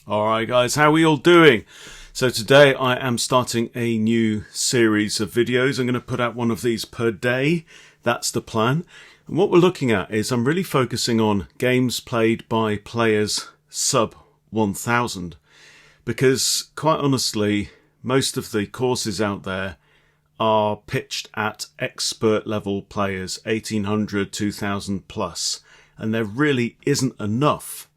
Alright guys, how are we all doing? So today I am starting a new series of videos. I'm going to put out one of these per day. That's the plan. And what we're looking at is I'm really focusing on games played by players sub 1000. Because quite honestly, most of the courses out there are pitched at expert level players, 1800, 2000 plus. And there really isn't enough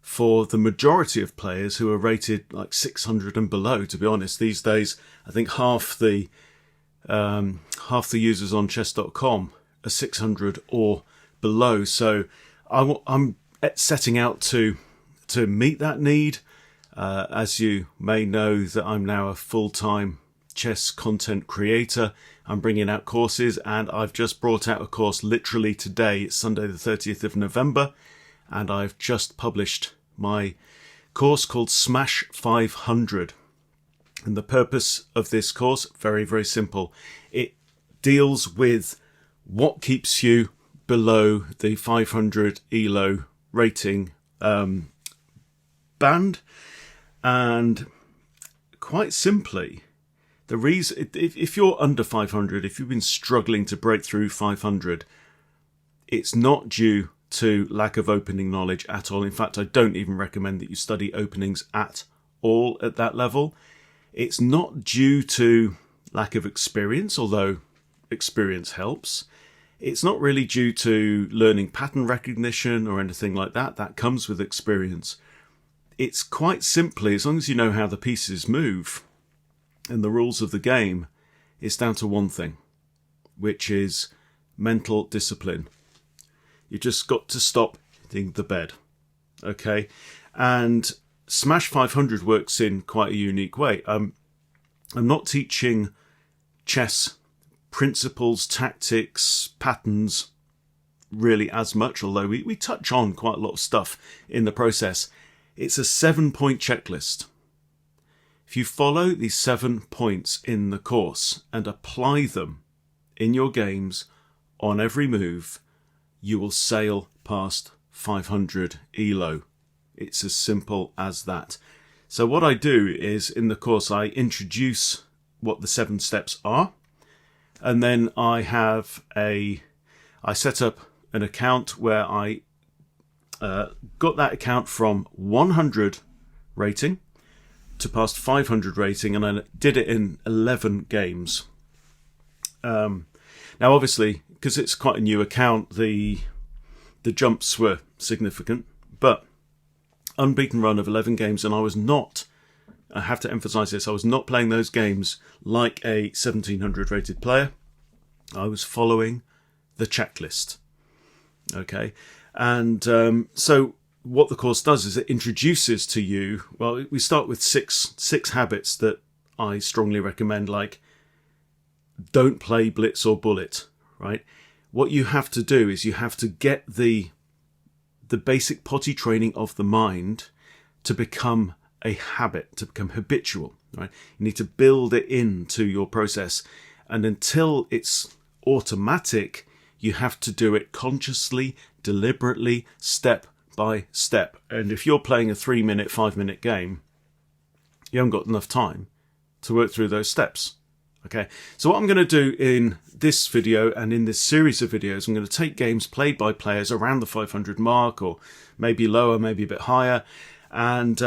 for the majority of players who are rated like 600 and below. To be honest, these days I think half the users on chess.com are 600 or below. So I'm setting out to meet that need. As you may know, that I'm now a full-time chess content creator. I'm bringing out courses, and I've just brought out a course literally today. It's Sunday the 30th of November, and I've just published my course called Smash 500. And the purpose of this course, very, very simple. It deals with what keeps you below the 500 ELO rating band. And quite simply, the reason, if you're under 500, if you've been struggling to break through 500, it's not due to lack of opening knowledge at all. In fact, I don't even recommend that you study openings at all at that level. It's not due to lack of experience, although experience helps. It's not really due to learning pattern recognition or anything like that. That comes with experience. It's quite simply, as long as you know how the pieces move and the rules of the game, it's down to one thing, which is mental discipline. You just got to stop hitting the bed, okay? And Smash 500 works in quite a unique way. I'm not teaching chess principles, tactics, patterns really as much, although we touch on quite a lot of stuff in the process. It's a 7-point checklist. If you follow these 7 points in the course and apply them in your games on every move, you will sail past 500 ELO. It's as simple as that. So what I do is, in the course, I introduce what the 7 steps are, and then I set up an account where I got that account from 100 rating to past 500 rating, and I did it in 11 games. Now, obviously, because it's quite a new account, the jumps were significant, but unbeaten run of 11 games, and I have to emphasize this, I was not playing those games like a 1700 rated player. I was following the checklist. Okay, and so what the course does is it introduces to you, well, we start with six habits that I strongly recommend, like don't play blitz or bullet, right? What you have to do is you have to get the basic potty training of the mind to become a habit, to become habitual, right? You need to build it into your process, and until it's automatic, you have to do it consciously, deliberately, step by step. And if you're playing a 3-minute, 5-minute game, you haven't got enough time to work through those steps. Okay, so what I'm going to do in this video and in this series of videos, I'm going to take games played by players around the 500 mark, or maybe lower, maybe a bit higher, and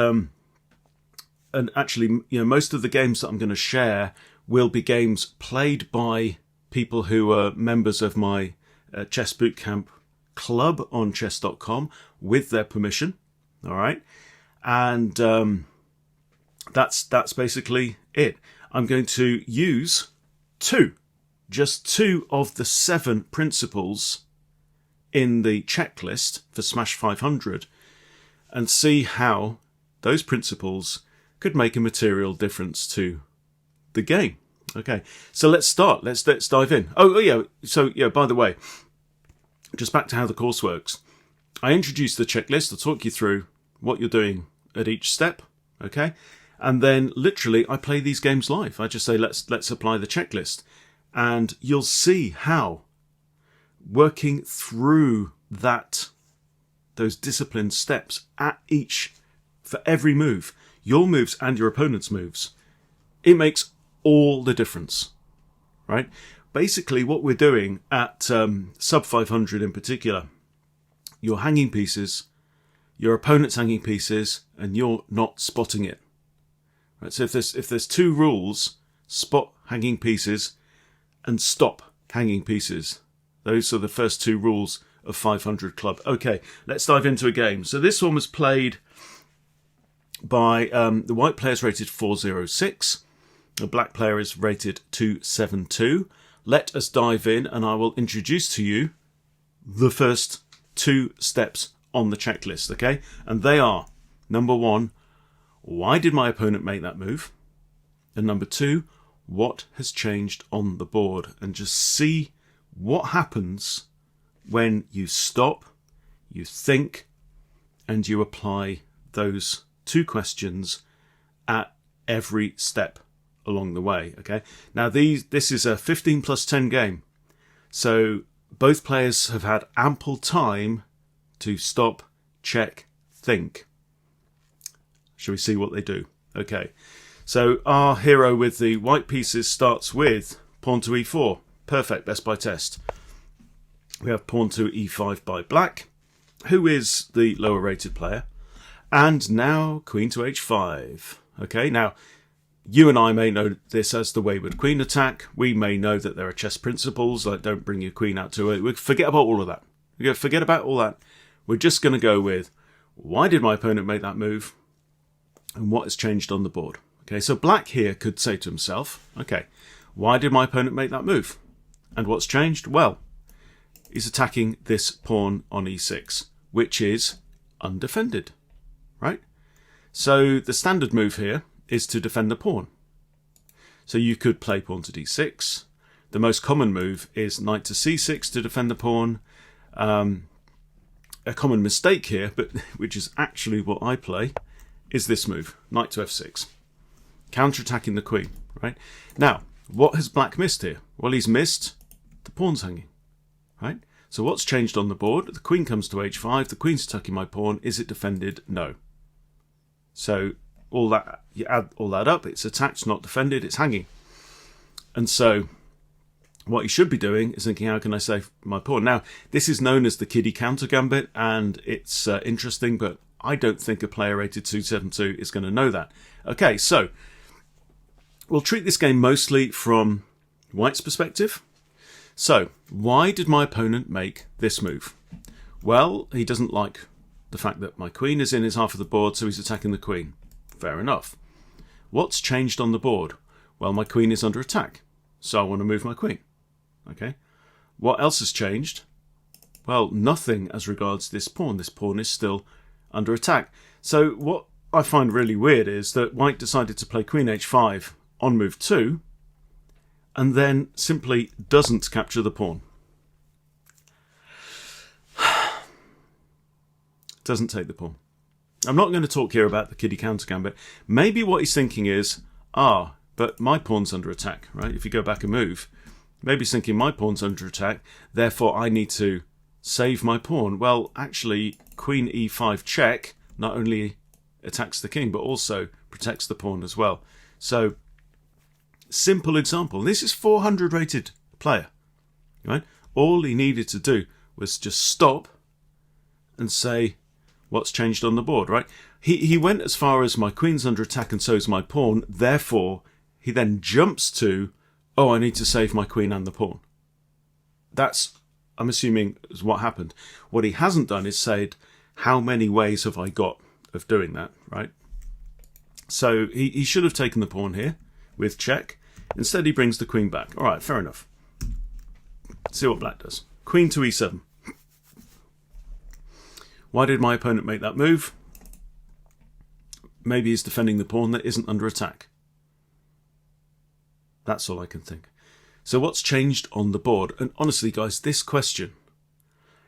actually, most of the games that I'm going to share will be games played by people who are members of my Chess Bootcamp club on chess.com with their permission. All right, and that's basically it. I'm going to use just two of the 7 principles in the checklist for Smash 500 and see how those principles could make a material difference to the game. Okay, so let's start. Let's dive in. Oh yeah, so yeah, by the way, just back to how the course works. I introduce the checklist. I'll talk you through what you're doing at each step, okay? And then literally I play these games live. I just say, let's apply the checklist. And you'll see how working through those disciplined steps at each for every move, your moves and your opponent's moves. It makes all the difference, right? Basically, what we're doing at sub 500 in particular, you're hanging pieces, your opponent's hanging pieces, and you're not spotting it. Right? So if there's two rules, spot hanging pieces and stop hanging pieces. Those are the first two rules of 500 Club. Okay, let's dive into a game. So this one was played by the white player's rated 406. The black player is rated 272. Let us dive in and I will introduce to you the first two steps on the checklist, okay? And they are, number one, why did my opponent make that move? And number two, what has changed on the board? And just see what happens when you stop, you think, and you apply those two questions at every step along the way, okay? Now, this is a 15 plus 10 game, so both players have had ample time to stop, check, think. Shall we see what they do? Okay, so our hero with the white pieces starts with pawn to e4. Perfect, best by test. We have pawn to e5 by black, who is the lower rated player. And now queen to h5. Okay, now you and I may know this as the wayward queen attack. We may know that there are chess principles like don't bring your queen out to it. We forget about all of that. Forget about all that. We're just going to go with why did my opponent make that move and what has changed on the board. Okay, so black here could say to himself, okay, why did my opponent make that move? And what's changed? Well, he's attacking this pawn on e6, which is undefended, right? So the standard move here is to defend the pawn. So you could play pawn to d6. The most common move is knight to c6 to defend the pawn. A common mistake here, but which is actually what I play, is this move, knight to f6. Counter-attacking the queen, right? Now, what has black missed here? Well, he's missed the pawn's hanging, right? So what's changed on the board? The queen comes to h5, the queen's attacking my pawn. Is it defended? No. So all that, you add all that up, it's attacked, not defended, it's hanging. And so what you should be doing is thinking, how can I save my pawn? Now, this is known as the kiddie counter gambit, and it's interesting, but I don't think a player rated 272 is going to know that. Okay, so we'll treat this game mostly from white's perspective. So, why did my opponent make this move? Well, he doesn't like the fact that my queen is in his half of the board, so he's attacking the queen. Fair enough. What's changed on the board? Well, my queen is under attack, so I want to move my queen. Okay. What else has changed? Well, nothing as regards this pawn. This pawn is still under attack. So what I find really weird is that white decided to play queen h5 on move 2 and then simply doesn't capture the pawn. Doesn't take the pawn. I'm not going to talk here about the kiddie counter gambit. Maybe what he's thinking is, but my pawn's under attack, right? If you go back a move, maybe he's thinking my pawn's under attack, therefore I need to save my pawn. Well, actually, queen e5 check not only attacks the king, but also protects the pawn as well. So, simple example. This is 400 rated player, right? All he needed to do was just stop and say, what's changed on the board, right? He went as far as my queen's under attack and so is my pawn. Therefore, he then jumps to, I need to save my queen and the pawn. That's, I'm assuming, is what happened. What he hasn't done is said, how many ways have I got of doing that, right? So he should have taken the pawn here with check. Instead, he brings the queen back. All right, fair enough. Let's see what black does. Queen to e7. Why did my opponent make that move? Maybe he's defending the pawn that isn't under attack. That's all I can think. So what's changed on the board? And honestly, guys, this question,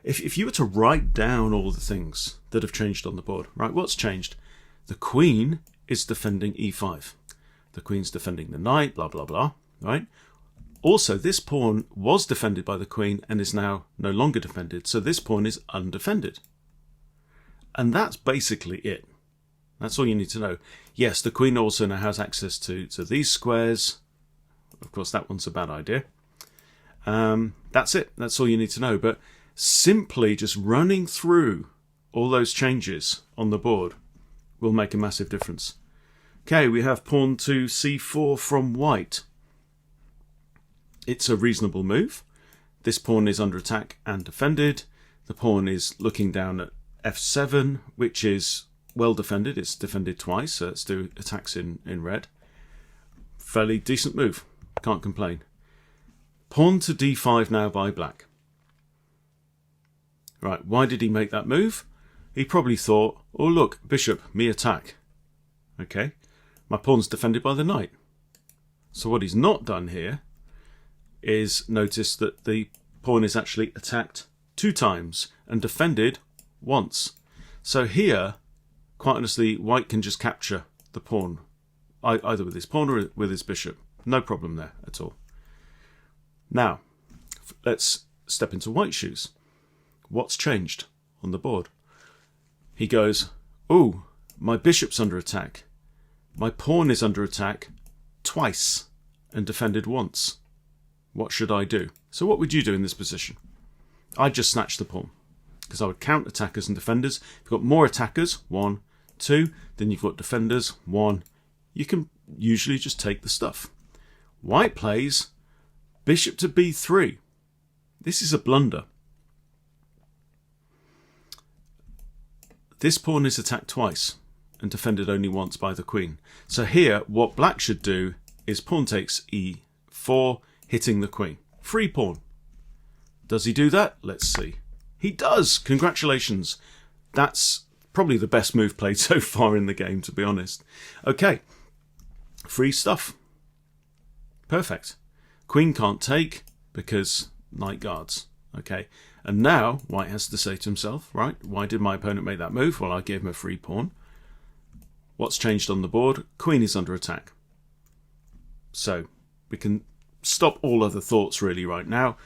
if you were to write down all the things that have changed on the board, right, what's changed? The queen is defending e5. The queen's defending the knight, blah, blah, blah, right? Also, this pawn was defended by the queen and is now no longer defended. So this pawn is undefended. And that's basically it. That's all you need to know. Yes, the queen also now has access to these squares. Of course, that one's a bad idea. That's it. That's all you need to know. But simply just running through all those changes on the board will make a massive difference. Okay, we have pawn to c4 from white. It's a reasonable move. This pawn is under attack and defended. The pawn is looking down at f7, which is well defended. It's defended twice, so let's do attacks in red. Fairly decent move. Can't complain. Pawn to d5 now by black. Right, why did he make that move? He probably thought, oh look, bishop, me attack. Okay, my pawn's defended by the knight. So what he's not done here is notice that the pawn is actually attacked 2 times and defended once. So here, quite honestly, white can just capture the pawn, either with his pawn or with his bishop. No problem there at all. Now, let's step into white's shoes. What's changed on the board? He goes, oh, my bishop's under attack. My pawn is under attack twice and defended once. What should I do? So what would you do in this position? I'd just snatch the pawn, because I would count attackers and defenders. If you've got more attackers, 1, 2, then you've got defenders, 1. You can usually just take the stuff. White plays bishop to b3. This is a blunder. This pawn is attacked twice and defended only once by the queen. So here, what black should do is pawn takes e4, hitting the queen. Free pawn. Does he do that? Let's see. He does! Congratulations. That's probably the best move played so far in the game, to be honest. Okay. Free stuff. Perfect. Queen can't take because knight guards. Okay. And now white has to say to himself, right, why did my opponent make that move? Well, I gave him a free pawn. What's changed on the board? Queen is under attack. So we can stop all other thoughts really right now.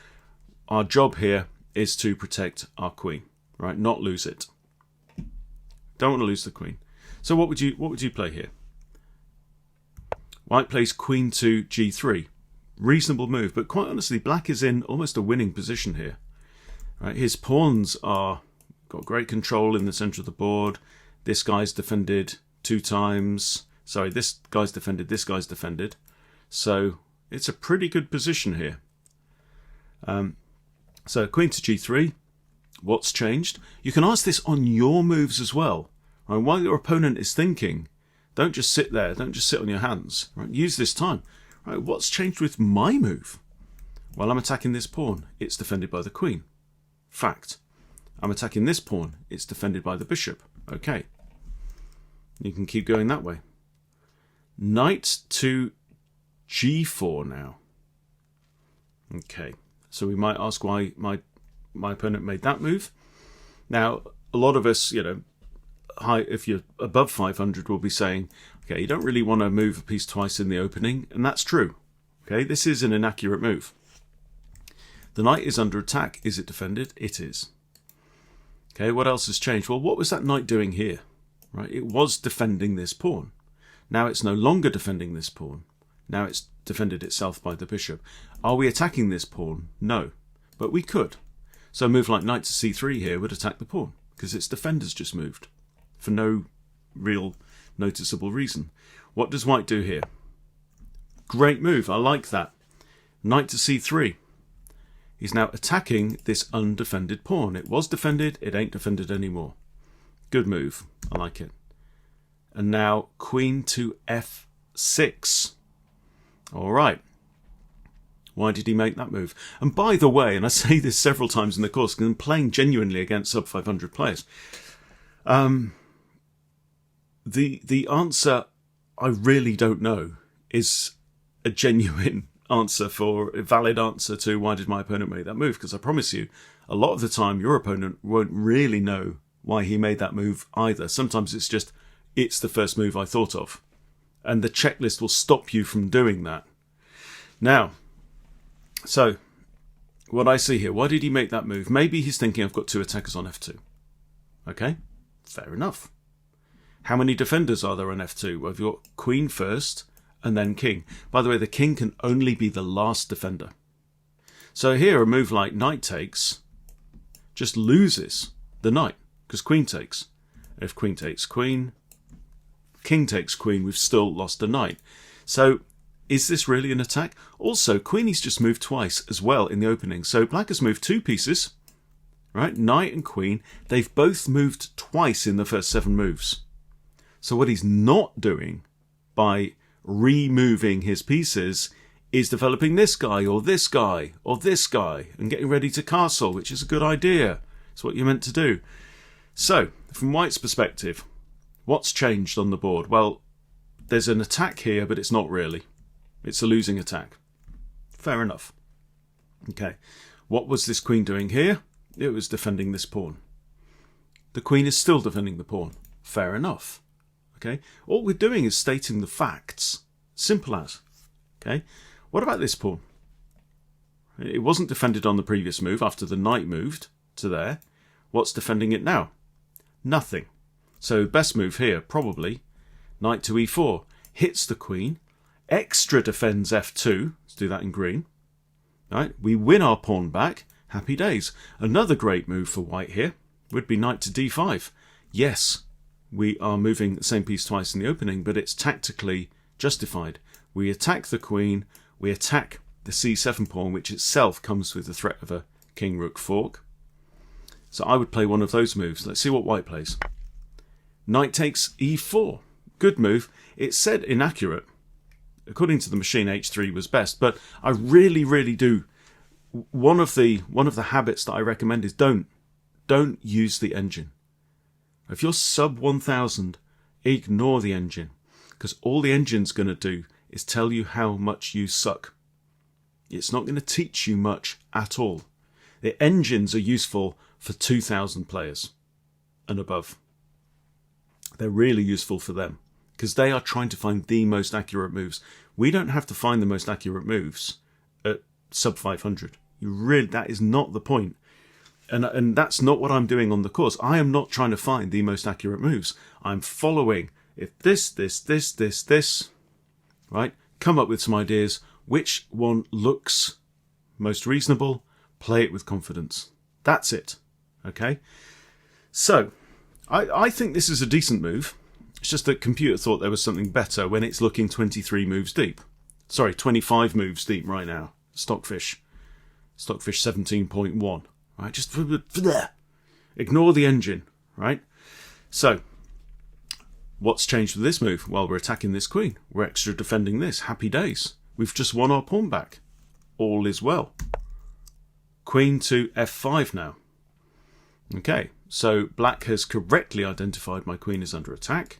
Our job here is to protect our queen, right? Not lose it. Don't want to lose the queen. So what would you play here? White plays queen to g3. Reasonable move, but quite honestly, black is in almost a winning position here. Right? His pawns are got great control in the center of the board. This guy's defended 2 times. Sorry, this guy's defended, this guy's defended. So it's a pretty good position here. So queen to g3. What's changed? You can ask this on your moves as well. Right? While your opponent is thinking, don't just sit there. Don't just sit on your hands. Right? Use this time. Right? What's changed with my move? Well, I'm attacking this pawn. It's defended by the queen. Fact. I'm attacking this pawn. It's defended by the bishop. Okay. You can keep going that way. Knight to g4 now. Okay. So we might ask why my opponent made that move. Now, a lot of us, if you're above 500, will be saying, okay, you don't really want to move a piece twice in the opening, and that's true. Okay, this is an inaccurate move. The knight is under attack. Is it defended? It is. Okay, what else has changed? Well, what was that knight doing here? Right, it was defending this pawn. Now it's no longer defending this pawn. Now it's defended itself by the bishop. Are we attacking this pawn? No, but we could. So a move like knight to c3 here would attack the pawn, because its defender's just moved for no real noticeable reason. What does white do here? Great move, I like that. Knight to c3. He's now attacking this undefended pawn. It was defended, it ain't defended anymore. Good move, I like it. And now queen to f6. All right. Why did he make that move? And by the way, and I say this several times in the course, because I'm playing genuinely against sub 500 players, the answer I really don't know is a genuine answer for a valid answer to why did my opponent make that move, because I promise you a lot of the time your opponent won't really know why he made that move either. Sometimes it's just it's the first move I thought of, and the checklist will stop you from doing that. Now, so what I see here, why did he make that move? Maybe he's thinking I've got 2 attackers on f2. Okay, fair enough. How many defenders are there on f2? Well, you've got queen first and then king. By the way, the king can only be the last defender. So here, a move like knight takes just loses the knight, because queen takes. If queen takes queen, king takes queen, we've still lost a knight. So is this really an attack? Also, queenie's just moved twice as well in the opening. So black has moved 2 pieces, right? Knight and queen. They've both moved twice in the first 7 moves. So what he's not doing by removing his pieces is developing this guy or this guy or this guy and getting ready to castle, which is a good idea. It's what you're meant to do. So, from White's perspective, what's changed on the board? Well, there's an attack here, but it's not really. It's a losing attack. Fair enough. Okay, what was this queen doing here? It was defending this pawn. The queen is still defending the pawn. Fair enough. Okay, all we're doing is stating the facts. Simple as. Okay, what about this pawn? It wasn't defended on the previous move after the knight moved to there. What's defending it now? Nothing. So best move here, probably, knight to e4. Hits the queen. Extra defends f2. Let's do that in green. Right, we win our pawn back. Happy days. Another great move for white here would be knight to d5. Yes, we are moving the same piece twice in the opening, but it's tactically justified. We attack the queen, we attack the c7 pawn, which itself comes with the threat of a king-rook fork. So I would play one of those moves. Let's see what white plays. Knight takes e4. Good move. It's said inaccurate. According to the machine, h3 was best, but I really, really do. One of the habits that I recommend is don't use the engine. If you're sub 1000, ignore the engine, because all the engine's going to do is tell you how much you suck. It's not going to teach you much at all. The engines are useful for 2000 players and above. They're really useful for them because they are trying to find the most accurate moves. We don't have to find the most accurate moves at sub 500. That is not the point. And that's not what I'm doing on the course. I am not trying to find the most accurate moves. I'm following if this, right? Come up with some ideas. Which one looks most reasonable? Play it with confidence. That's it. Okay? So, I think this is a decent move. It's just that computer thought there was something better when it's looking 23 moves deep. Sorry, 25 moves deep right now. Stockfish 17.1. Right? Just ignore the engine. Right? So, what's changed with this move? Well, we're attacking this queen. We're extra defending this. Happy days. We've just won our pawn back. All is well. Queen to f5 now. Okay, so black has correctly identified my queen is under attack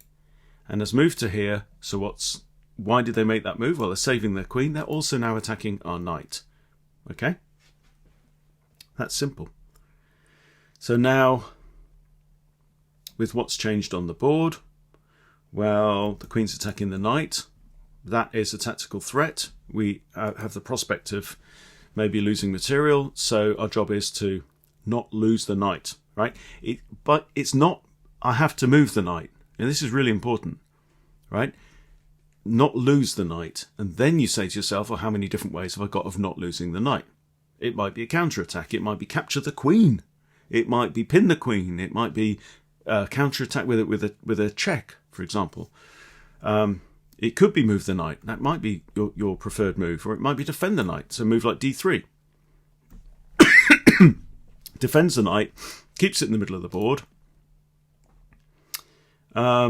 and has moved to here. So why did they make that move? Well, they're saving their queen. They're also now attacking our knight. Okay, that's simple. So now, with what's changed on the board, well, the queen's attacking the knight. That is a tactical threat. We have the prospect of maybe losing material, so our job is to not lose the knight, right? But it's not, I have to move the knight, and this is really important, right? Not lose the knight, and then you say to yourself, well, how many different ways have I got of not losing the knight? It might be a counterattack, it might be capture the queen, it might be pin the queen, it might be counterattack with a check, for example. It could be move the knight. That might be your preferred move. Or it might be defend the knight. So move like d3. Defends the knight. Keeps it in the middle of the board. Yeah,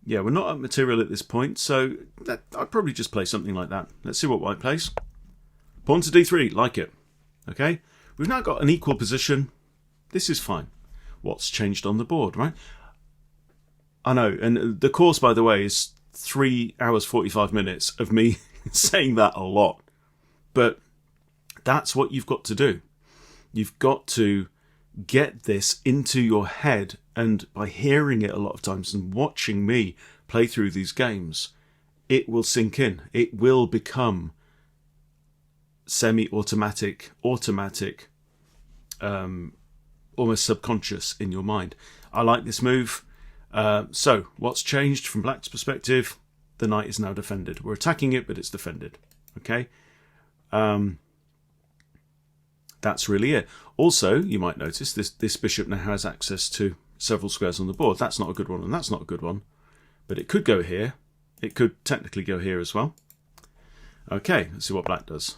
we're not at material at this point. So I'd probably just play something like that. Let's see what white plays. Pawn to d3. Like it. Okay. We've now got an equal position. This is fine. What's changed on the board, right? I know. And the course, by the way, is 3 hours 45 minutes of me saying that a lot, but that's what you've got to do. You've got to get this into your head, and by hearing it a lot of times and watching me play through these games, it will sink in. It will become semi-automatic, almost subconscious in your mind. I like this move. So what's changed from black's perspective? The knight is now defended. We're attacking it, but it's defended. Okay. That's really it. Also, you might notice this bishop now has access to several squares on the board. That's not a good one, and that's not a good one. But it could go here. It could technically go here as well. Okay, let's see what black does.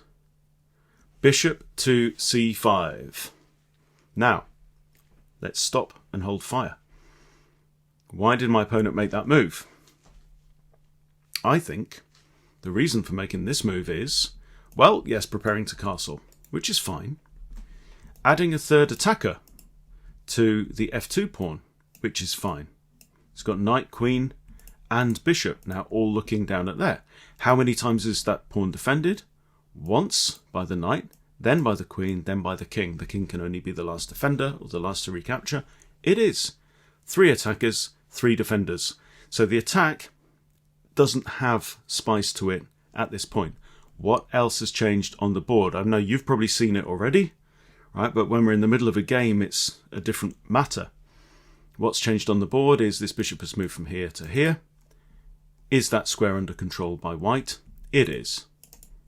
Bishop to c5. Now, let's stop and hold fire. Why did my opponent make that move? I think the reason for making this move is, well, yes, preparing to castle, which is fine. Adding a third attacker to the f2 pawn, which is fine. It's got knight, queen, and bishop now all looking down at there. How many times is that pawn defended? Once by the knight, then by the queen, then by the king. The king can only be the last defender or the last to recapture. It is 3 attackers, 3 defenders. So the attack doesn't have spice to it at this point. What else has changed on the board? I know you've probably seen it already, right? But when we're in the middle of a game, it's a different matter. What's changed on the board is this bishop has moved from here to here. Is that square under control by white? It is.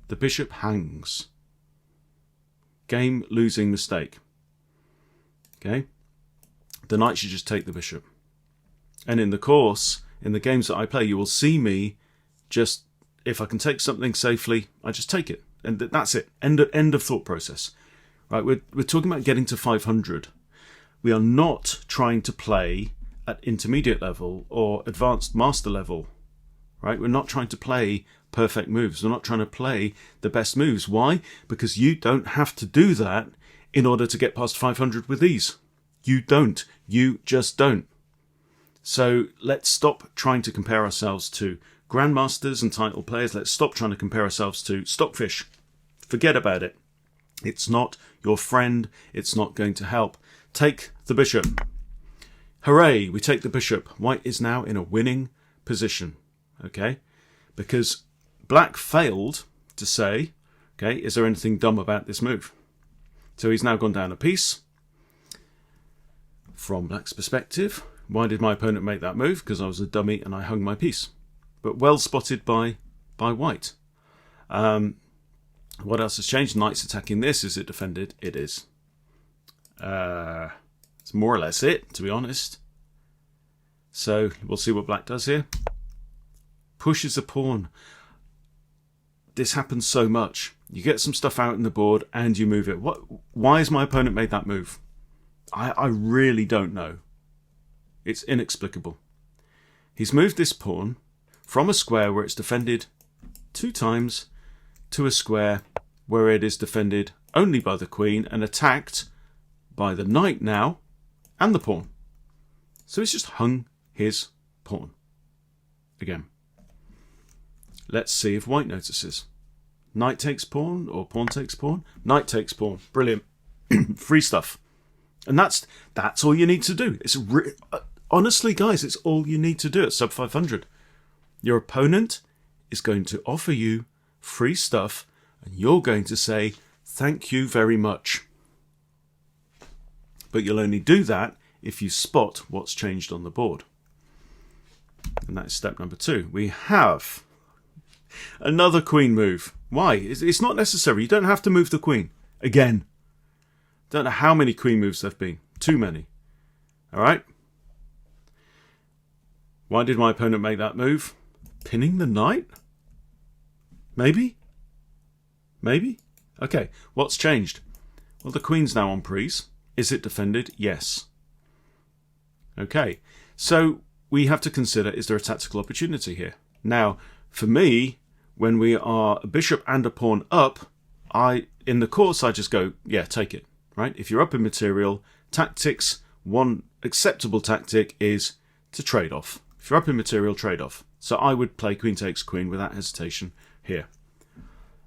The bishop hangs. Game losing mistake. Okay? The knight should just take the bishop. And in the course, in the games that I play, you will see me just, if I can take something safely, I just take it. And that's it. End of thought process. Right? We're talking about getting to 500. We are not trying to play at intermediate level or advanced master level. Right? We're not trying to play perfect moves. We're not trying to play the best moves. Why? Because you don't have to do that in order to get past 500 with ease. You don't. You just don't. So let's stop trying to compare ourselves to grandmasters and title players. Let's stop trying to compare ourselves to stockfish. Forget about it. It's not your friend. It's not going to help. Take the bishop. Hooray, we take the bishop. White is now in a winning position. Okay? Because black failed to say, okay, is there anything dumb about this move? So he's now gone down a piece. From black's perspective, why did my opponent make that move? Because I was a dummy and I hung my piece. But well spotted by white. What else has changed? Knight's attacking this. Is it defended? It is. It's more or less it, to be honest. So we'll see what black does here. Pushes a pawn. This happens so much. You get some stuff out in the board and you move it. Why has my opponent made that move? I really don't know. It's inexplicable. He's moved this pawn from a square where it's defended 2 times to a square where it is defended only by the queen and attacked by the knight now and the pawn. So he's just hung his pawn. Again. Let's see if white notices. Knight takes pawn or pawn takes pawn. Knight takes pawn. Brilliant. Free stuff. And that's all you need to do. It's honestly, guys, it's all you need to do at sub 500. Your opponent is going to offer you free stuff and you're going to say, thank you very much. But you'll only do that if you spot what's changed on the board. And that's step number 2. We have another queen move. Why? It's not necessary. You don't have to move the queen. Again. Don't know how many queen moves there have been. Too many. Alright? Why did my opponent make that move? Pinning the knight? Maybe? Maybe? Okay, what's changed? Well, the queen's now on prise. Is it defended? Yes. Okay, so we have to consider, is there a tactical opportunity here? Now, for me, when we are a bishop and a pawn up, in the course I just go, yeah, take it. Right? If you're up in material, tactics, one acceptable tactic is to trade off. If you're up in material, trade off. So I would play queen takes queen without hesitation here.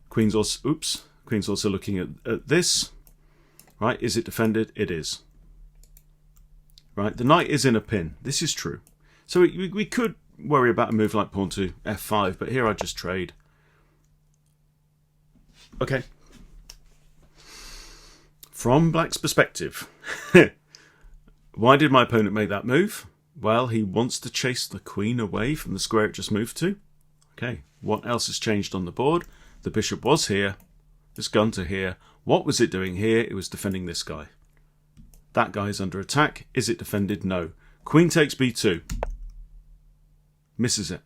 Queen's also looking at this. Right? Is it defended? It is. Right? The knight is in a pin. This is true. So we could worry about a move like pawn to f5, but here I just trade. Okay. From black's perspective, why did my opponent make that move? Well, he wants to chase the queen away from the square it just moved to. Okay, what else has changed on the board? The bishop was here. It's gone to here. What was it doing here? It was defending this guy. That guy is under attack. Is it defended? No. Queen takes b2. Misses it.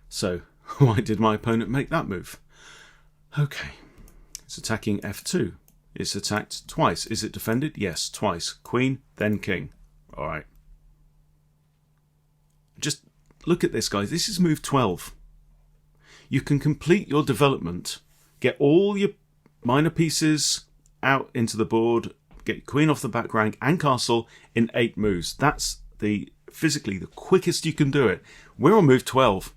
So, why did my opponent make that move? Okay. It's attacking f2. It's attacked twice. Is it defended? Yes, twice. Queen, then king. Alright. Just look at this, guys. This is move 12. You can complete your development, get all your minor pieces out into the board, get queen off the back rank and castle in 8 moves. That's physically the quickest you can do it. We're on move 12.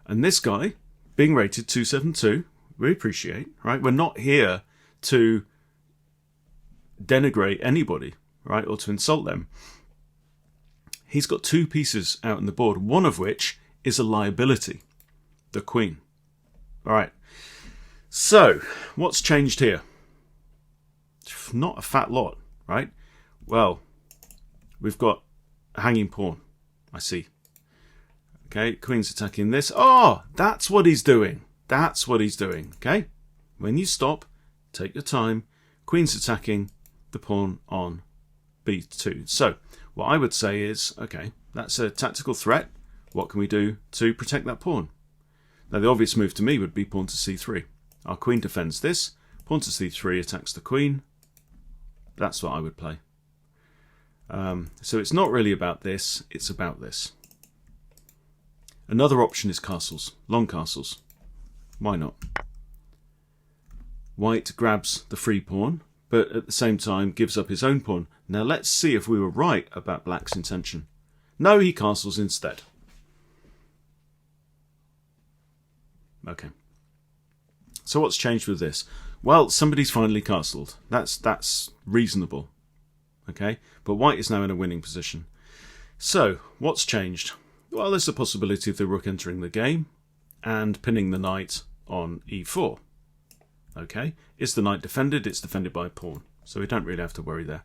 And this guy, being rated 272, we appreciate, right? We're not here to denigrate anybody, right? Or to insult them. He's got 2 pieces out on the board, one of which is a liability, the queen. All right. So, what's changed here? Not a fat lot, right? Well, we've got a hanging pawn. I see. Okay, queen's attacking this. Oh, that's what he's doing. That's what he's doing. Okay, when you stop, take your time. Queen's attacking the pawn on b2. So, what I would say is, okay, that's a tactical threat. What can we do to protect that pawn? Now, the obvious move to me would be pawn to c3. Our queen defends this. Pawn to c3 attacks the queen. That's what I would play. So it's not really about this, it's about this. Another option is castles, long castles. Why not? White grabs the free pawn, but at the same time gives up his own pawn. Now let's see if we were right about black's intention. No, he castles instead. Okay. So what's changed with this? Well, somebody's finally castled. That's reasonable. Okay, but white is now in a winning position. So, what's changed? Well, there's a possibility of the rook entering the game and pinning the knight on e4. Okay, is the knight defended? It's defended by a pawn, so we don't really have to worry there.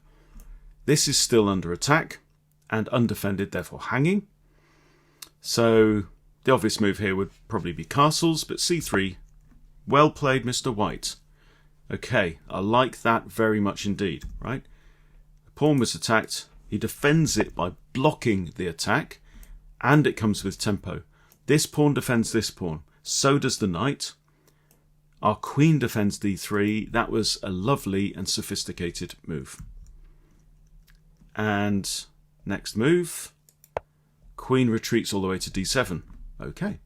This is still under attack and undefended, therefore hanging. So, the obvious move here would probably be castles, but c3, well played, Mr. White. Okay, I like that very much indeed, right? The pawn was attacked. He defends it by blocking the attack, and it comes with tempo. This pawn defends this pawn. So does the knight. Our queen defends d3. That was a lovely and sophisticated move. And next move, queen retreats all the way to d7. Okay.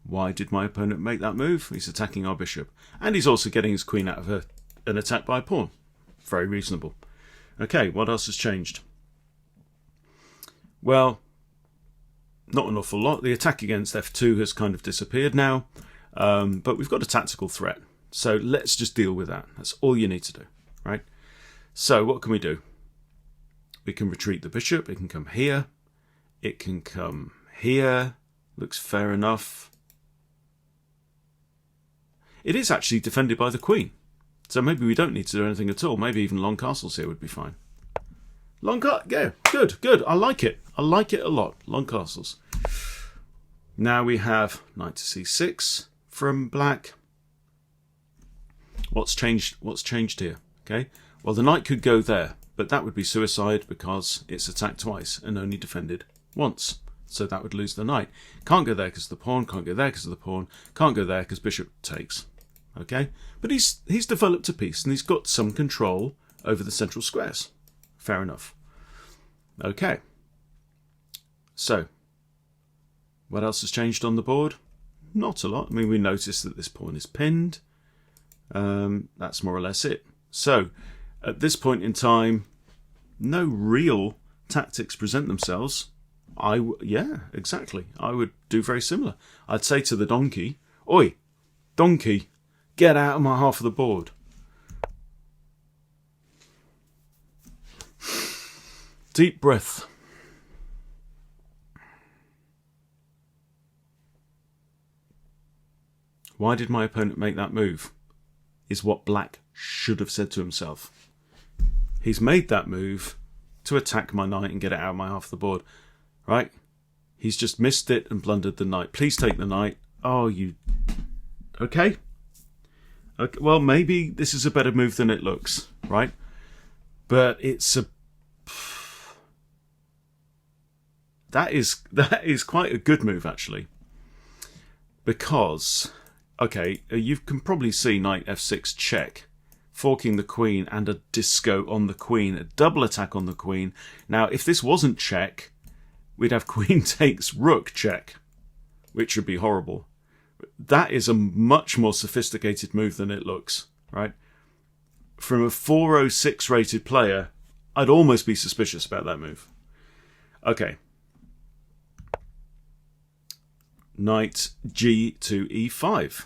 Why did my opponent make that move? He's attacking our bishop. And he's also getting his queen out of an attack by a pawn. Very reasonable. Okay, what else has changed? Well, not an awful lot. The attack against f2 has kind of disappeared now. But we've got a tactical threat. So let's just deal with that. That's all you need to do, right? So what can we do? We can retreat the bishop. It can come here. It can come here. Looks fair enough. It is actually defended by the queen. So maybe we don't need to do anything at all. Maybe even long castles here would be fine. Yeah, good. I like it. I like it a lot. Long castles. Now we have knight to c6 from black. What's changed here? Okay. Well, the knight could go there, but that would be suicide because it's attacked twice and only defended once. So that would lose the knight. Can't go there because of the pawn. Can't go there because of the pawn. Can't go there because bishop takes. Okay, but he's developed a piece and he's got some control over the central squares. Fair enough. Okay. So, what else has changed on the board? Not a lot. I mean, we notice that this pawn is pinned. That's more or less it. So, at this point in time, no real tactics present themselves. Yeah, exactly. I would do very similar. I'd say to the donkey, "Oi, donkey, get out of my half of the board." Deep breath. Why did my opponent make that move? Is what black should have said to himself. He's made that move to attack my knight and get it out of my half of the board. Right? He's just missed it and blundered the knight. Please take the knight. Oh, you... Okay. Okay. Well, maybe this is a better move than it looks, right? But it's a... That is quite a good move, actually. Because, okay, you can probably see knight f6 check, forking the queen and a disco on the queen, a double attack on the queen. Now, if this wasn't check, we'd have queen takes rook check, which would be horrible. That is a much more sophisticated move than it looks, right? From a 406 rated player, I'd almost be suspicious about that move. Okay. Knight g to e5.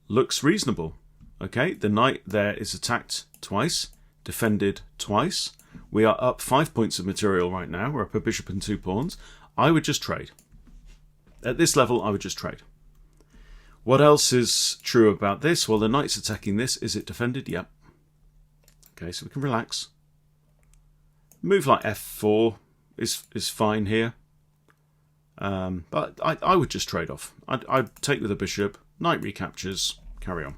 Looks reasonable. Okay, the knight there is attacked twice, defended twice. We are up 5 points of material right now. We're up a bishop and 2 pawns. I would just trade. At this level, I would just trade. What else is true about this? Well, the knight's attacking this. Is it defended? Yep. Okay, so we can relax. Move like f4 is fine here. But I would just trade off. I'd take with the bishop, knight recaptures, carry on.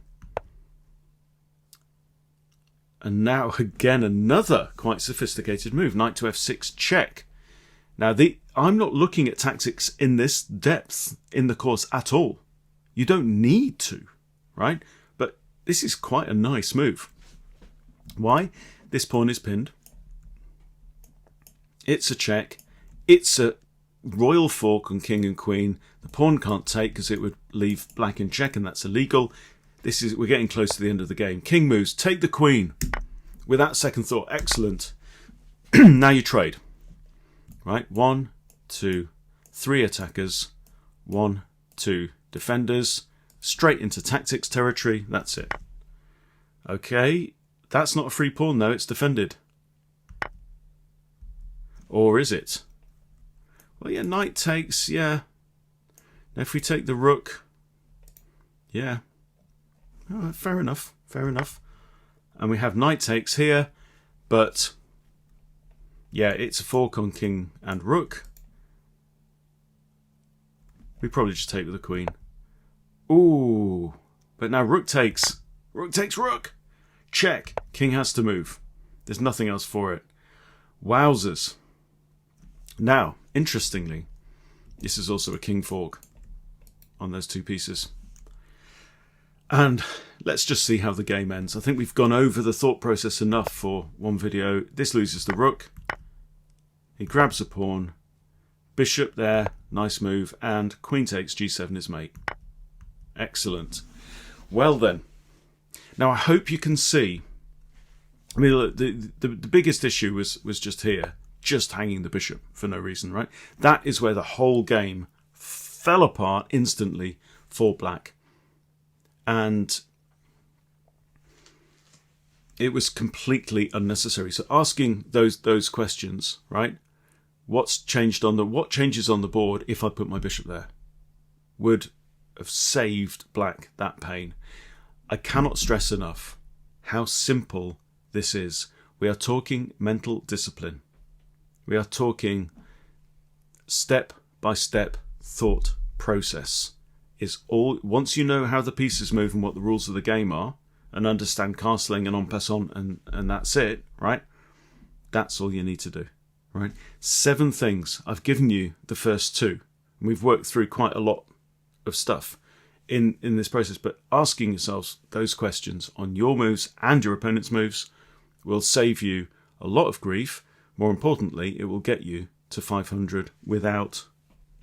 And now again another quite sophisticated move, knight to f6 check. Now I'm not looking at tactics in this depth in the course at all. You don't need to, right? But this is quite a nice move. Why? This pawn is pinned. It's a check. It's a royal fork on king and queen. The pawn can't take because it would leave black in check, and that's illegal. We're getting close to the end of the game. King moves, take the queen. Without second thought, excellent. Now you trade. Right, 1, 2, 3 attackers, 1, 2 defenders, straight into tactics territory. That's it. Okay, that's not a free pawn though, it's defended. Or is it? Well, yeah, knight takes, yeah. Now if we take the rook, yeah. Oh, fair enough, fair enough. And we have knight takes here, but yeah, it's a fork on king and rook. We probably just take with the queen. Ooh, but now rook takes. Rook takes rook. Check. King has to move. There's nothing else for it. Wowzers. Now, interestingly, this is also a king fork on those two pieces. And let's just see how the game ends. I think we've gone over the thought process enough for one video. This loses the rook. He grabs a pawn. Bishop there. Nice move. And queen takes g7 is mate. Excellent. Well then. Now I hope you can see. I mean, look, the biggest issue was just here. Just hanging the bishop for no reason, right? That is where the whole game fell apart instantly for black. And it was completely unnecessary. So asking those questions, right? What changes on the board if I put my bishop there would have saved black that pain. I cannot stress enough how simple this is. We are talking mental discipline. We are talking step-by-step thought process. Is all once you know how the pieces move and what the rules of the game are, and understand castling and en passant, and that's it, right? That's all you need to do, right? 7 things. I've given you the first 2. And we've worked through quite a lot of stuff in this process, but asking yourselves those questions on your moves and your opponent's moves will save you a lot of grief. More importantly, it will get you to 500 without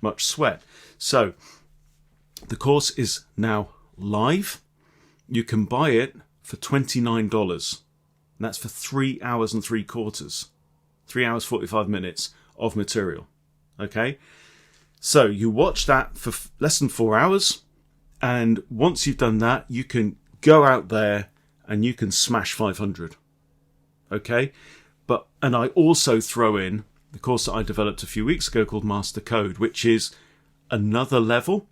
much sweat. So the course is now live. You can buy it for $29. And that's for 3 hours and 3/4. 3 hours, 45 minutes of material. Okay? So you watch that for less than 4 hours. And once you've done that, you can go out there and you can smash 500. Okay? And I also throw in the course that I developed a few weeks ago called Master Code, which is another level,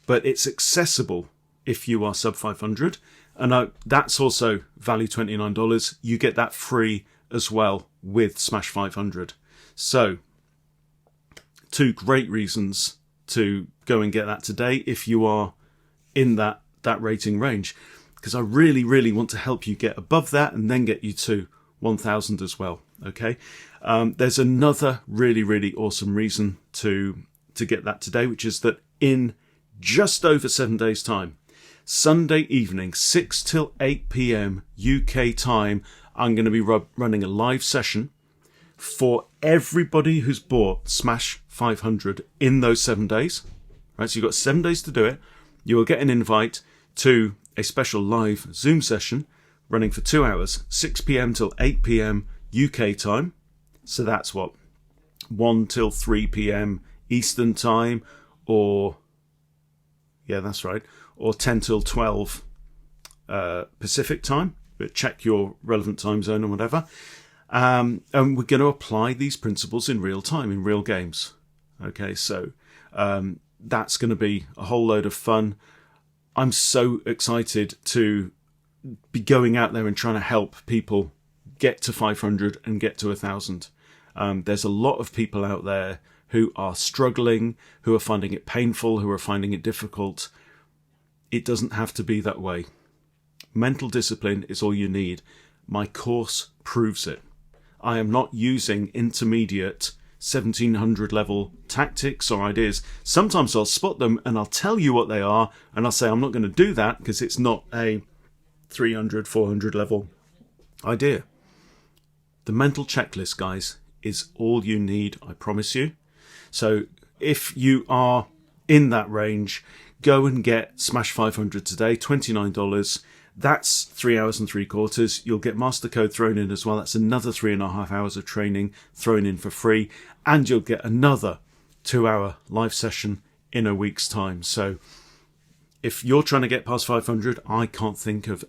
but it's accessible if you are sub 500. And that's also value $29. You get that free as well with Smash 500. So, 2 great reasons to go and get that today if you are in that rating range, because I really, really want to help you get above that and then get you to 1,000 as well. Okay, there's another really, really awesome reason to get that today, which is that in just over 7 days' time, Sunday evening, 6 till 8 p.m. UK time, I'm going to be running a live session for everybody who's bought Smash 500 in those 7 days. Right, so you've got 7 days to do it. You will get an invite to a special live Zoom session running for 2 hours, 6 p.m. till 8 p.m. UK time. So that's what, 1 till 3 p.m. Eastern time, or, yeah, that's right, or 10 till 12 Pacific time, but check your relevant time zone and whatever. And we're going to apply these principles in real time, in real games. Okay, so that's going to be a whole load of fun. I'm so excited to be going out there and trying to help people get to 500 and get to 1,000. There's a lot of people out there who are struggling, who are finding it painful, who are finding it difficult. It doesn't have to be that way. Mental discipline is all you need. My course proves it. I am not using intermediate 1700 level tactics or ideas. Sometimes I'll spot them and I'll tell you what they are, and I'll say I'm not going to do that because it's not a 300, 400 level idea. The mental checklist, guys, is all you need, I promise you. So if you are in that range, go and get Smash 500 today, $29. That's 3 hours and 3/4. You'll get master code thrown in as well. That's another 3.5 hours of training thrown in for free. And you'll get another 2-hour live session in a week's time. So if you're trying to get past 500, I can't think of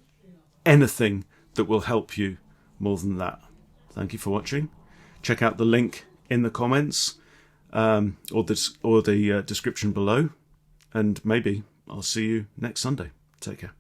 anything that will help you more than that. Thank you for watching. Check out the link in the comments or the description below. And maybe I'll see you next Sunday. Take care.